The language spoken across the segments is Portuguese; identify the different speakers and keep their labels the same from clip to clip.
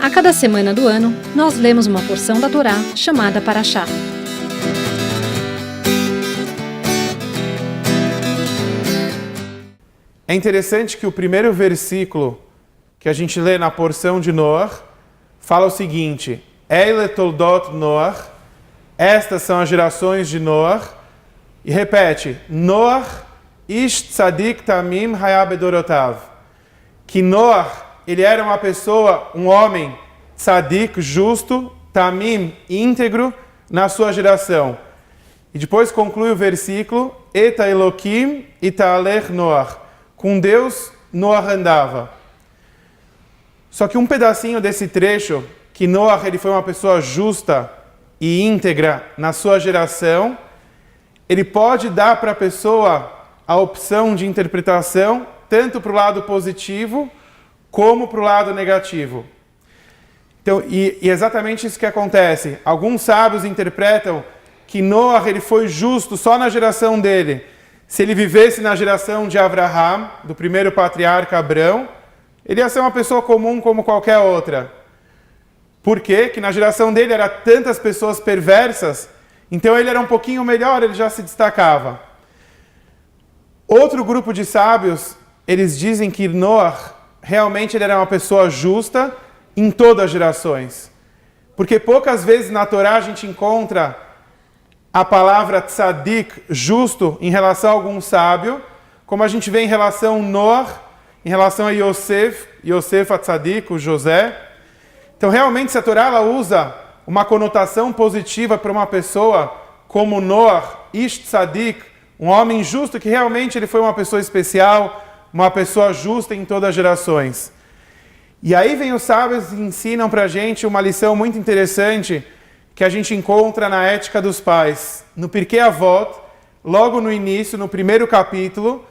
Speaker 1: A cada semana do ano, nós lemos uma porção da Torá chamada Parashá.
Speaker 2: É interessante que o primeiro versículo que a gente lê na porção de Noach fala o seguinte: Eile toldot Noach, estas são as gerações de Noach, e repete, Noach ish tzadik tamim haya bedorotav, que Noach, ele era uma pessoa, um homem tzadik, justo, tamim, íntegro, na sua geração. E depois conclui o versículo, Eta Elokim itaalech Noach, com Deus Noach andava. Só que um pedacinho desse trecho, que Noach ele foi uma pessoa justa e íntegra na sua geração, ele pode dar para a pessoa a opção de interpretação, tanto para o lado positivo, como para o lado negativo. Então, e exatamente isso que acontece. Alguns sábios interpretam que Noach ele foi justo só na geração dele. Se ele vivesse na geração de Abraham, do primeiro patriarca Abrão, ele ia ser uma pessoa comum como qualquer outra. Por quê? Que na geração dele eram tantas pessoas perversas, então ele era um pouquinho melhor, ele já se destacava. Outro grupo de sábios, eles dizem que Noach realmente ele era uma pessoa justa em todas as gerações. Porque poucas vezes na Torá a gente encontra a palavra tzadik, justo, em relação a algum sábio, como a gente vê em relação a Noach, em relação a Yosef a tzadik, o José. Então realmente se a Torá ela usa uma conotação positiva para uma pessoa como Noach, ish tzadik, um homem justo que realmente ele foi uma pessoa especial, uma pessoa justa em todas as gerações. E aí vem os sábios e ensinam para a gente uma lição muito interessante que a gente encontra na Ética dos Pais. No Pirkei Avot, logo no início, no primeiro capítulo,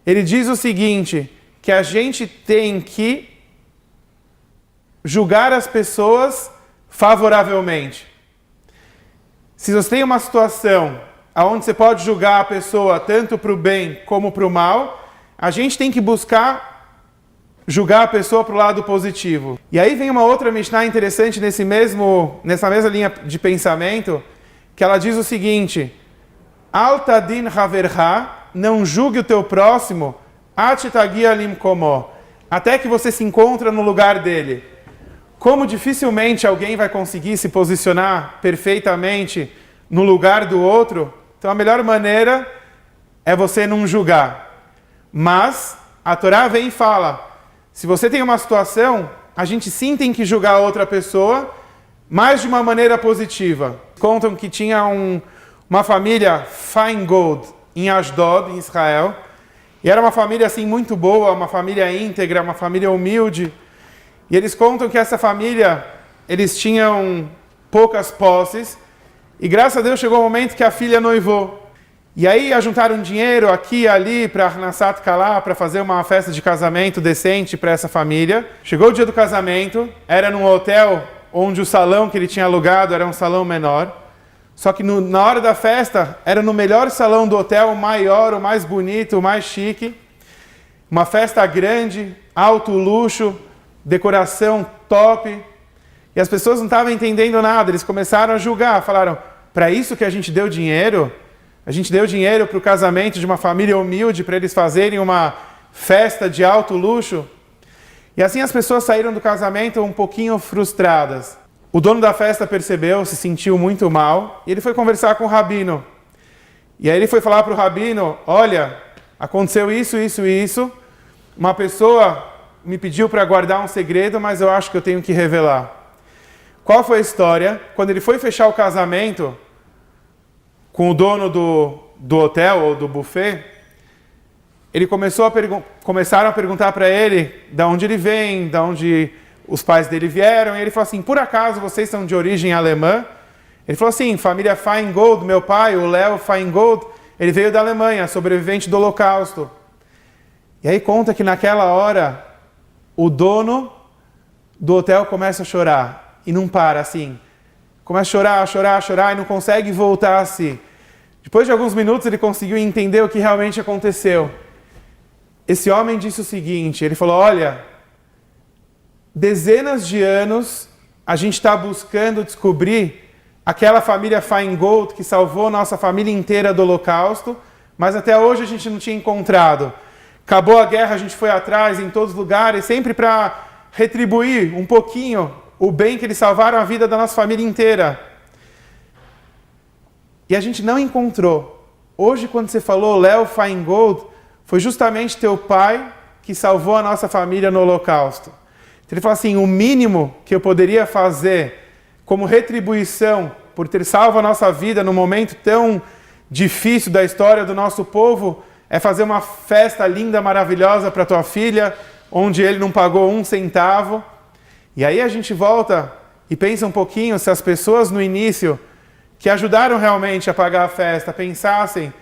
Speaker 2: ele diz o seguinte, que a gente tem que julgar as pessoas favoravelmente. Se você tem uma situação onde você pode julgar a pessoa tanto para o bem como para o mal, a gente tem que buscar julgar a pessoa para o lado positivo. E aí vem uma outra Mishnah interessante nessa mesma linha de pensamento, que ela diz o seguinte, Al tadin haverha, não julgue o teu próximo, at tagia limkomo, até que você se encontra no lugar dele. Como dificilmente alguém vai conseguir se posicionar perfeitamente no lugar do outro, então a melhor maneira é você não julgar. Mas a Torá vem e fala, se você tem uma situação, a gente sim tem que julgar a outra pessoa, mas de uma maneira positiva. Contam que tinha uma família Feingold em Ashdod, em Israel, e era uma família assim muito boa, uma família íntegra, uma família humilde. E eles contam que essa família, eles tinham poucas posses, e graças a Deus chegou o momento que a filha noivou. E aí ajuntaram dinheiro aqui e ali para Arnasat Kalá, para fazer uma festa de casamento decente para essa família. Chegou o dia do casamento, era num hotel onde o salão que ele tinha alugado era um salão menor. Só que na hora da festa, era no melhor salão do hotel, o maior, o mais bonito, o mais chique. Uma festa grande, alto luxo, decoração top. E as pessoas não estavam entendendo nada, eles começaram a julgar, falaram, para isso que a gente deu dinheiro? A gente deu dinheiro para o casamento de uma família humilde, para eles fazerem uma festa de alto luxo. E assim as pessoas saíram do casamento um pouquinho frustradas. O dono da festa percebeu, se sentiu muito mal, e ele foi conversar com o rabino. E aí ele foi falar para o rabino, olha, aconteceu isso, isso e isso. Uma pessoa me pediu para guardar um segredo, mas eu acho que eu tenho que revelar. Qual foi a história? Quando ele foi fechar o casamento com o dono do hotel ou do buffet, começaram a perguntar para ele de onde ele vem, de onde os pais dele vieram, e ele falou assim, por acaso vocês são de origem alemã? Ele falou assim, família Feingold, meu pai, o Léo Feingold, ele veio da Alemanha, sobrevivente do Holocausto. E aí conta que naquela hora, o dono do hotel começa a chorar, e não para assim. Começa a chorar, e não consegue voltar a si. Depois de alguns minutos ele conseguiu entender o que realmente aconteceu. Esse homem disse o seguinte, ele falou, olha, dezenas de anos a gente está buscando descobrir aquela família Feingold que salvou nossa família inteira do Holocausto, mas até hoje a gente não tinha encontrado. Acabou a guerra, a gente foi atrás em todos os lugares, sempre para retribuir um pouquinho o bem que eles salvaram a vida da nossa família inteira. E a gente não encontrou. Hoje, quando você falou Léo Feingold, foi justamente teu pai que salvou a nossa família no Holocausto. Então ele fala assim, o mínimo que eu poderia fazer como retribuição por ter salvo a nossa vida num momento tão difícil da história do nosso povo, é fazer uma festa linda, maravilhosa para tua filha, onde ele não pagou um centavo. E aí a gente volta e pensa um pouquinho se as pessoas no início que ajudaram realmente a pagar a festa pensassem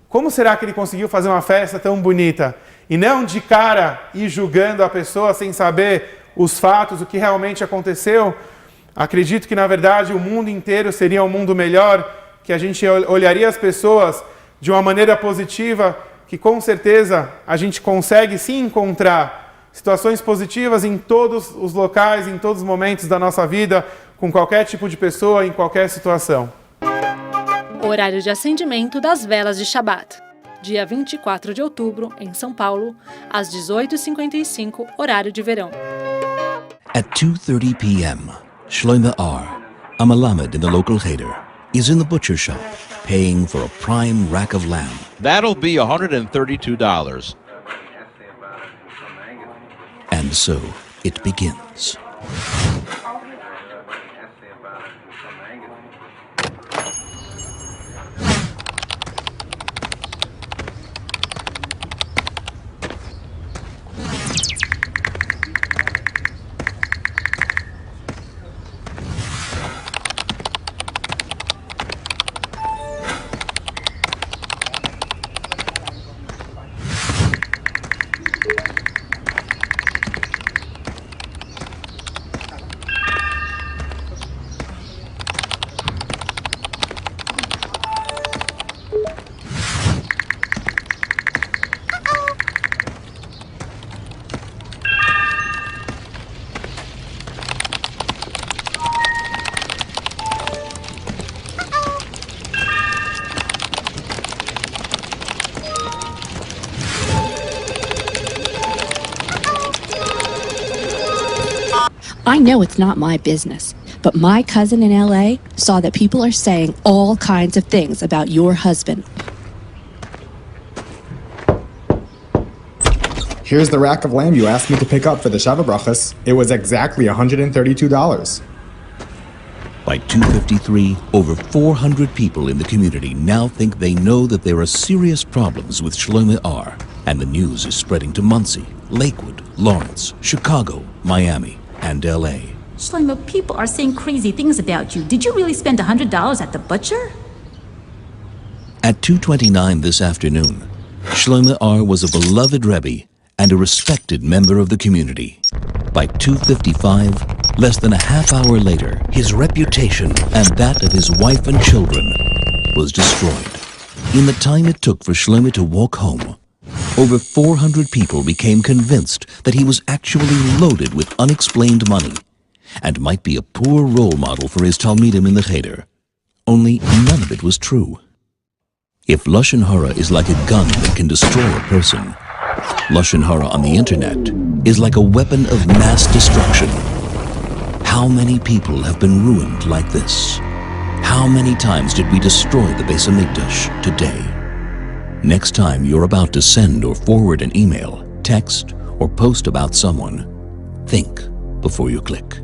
Speaker 2: como será que ele conseguiu fazer uma festa tão bonita? E não de cara ir julgando a pessoa sem saber os fatos, o que realmente aconteceu. Acredito que, na verdade, o mundo inteiro seria um mundo melhor, que a gente olharia as pessoas de uma maneira positiva, que com certeza a gente consegue sim encontrar situações positivas em todos os locais, em todos os momentos da nossa vida, com qualquer tipo de pessoa, em qualquer situação.
Speaker 1: Horário de acendimento das velas de Shabat. Dia 24 de outubro, em São Paulo, às 18h55, horário de verão.
Speaker 3: At 2:30 p.m., Shlomo R., a Melamed in the local cheder, is in the butcher shop, paying for a prime rack of lamb.
Speaker 4: That'll be $132.
Speaker 3: And so it begins.
Speaker 5: I know it's not my business, but my cousin in LA saw that people are saying all kinds of things about your husband.
Speaker 6: Here's the rack of lamb you asked me to pick up for the Shabbat brachas. It was exactly $132.
Speaker 3: By 2:53, over 400 people in the community now think they know that there are serious problems with Shlomo R., and the news is spreading to Muncie, Lakewood, Lawrence, Chicago, Miami, and LA.
Speaker 7: Shlomo, people are saying crazy things about you. Did you really spend $100 at the butcher?
Speaker 3: At 2:29 this afternoon, Shlomo R. was a beloved Rebbe and a respected member of the community. By 2:55, less than a half hour later, his reputation and that of his wife and children was destroyed. In the time it took for Shlomo to walk home, over 400 people became convinced that he was actually loaded with unexplained money and might be a poor role model for his Talmidim in the Cheder. Only none of it was true. If Lashon Hara is like a gun that can destroy a person, Lashon Hara on the internet is like a weapon of mass destruction. How many people have been ruined like this? How many times did we destroy the Beis HaMikdash today? Next time you're about to send or forward an email, text, or post about someone, think before you click.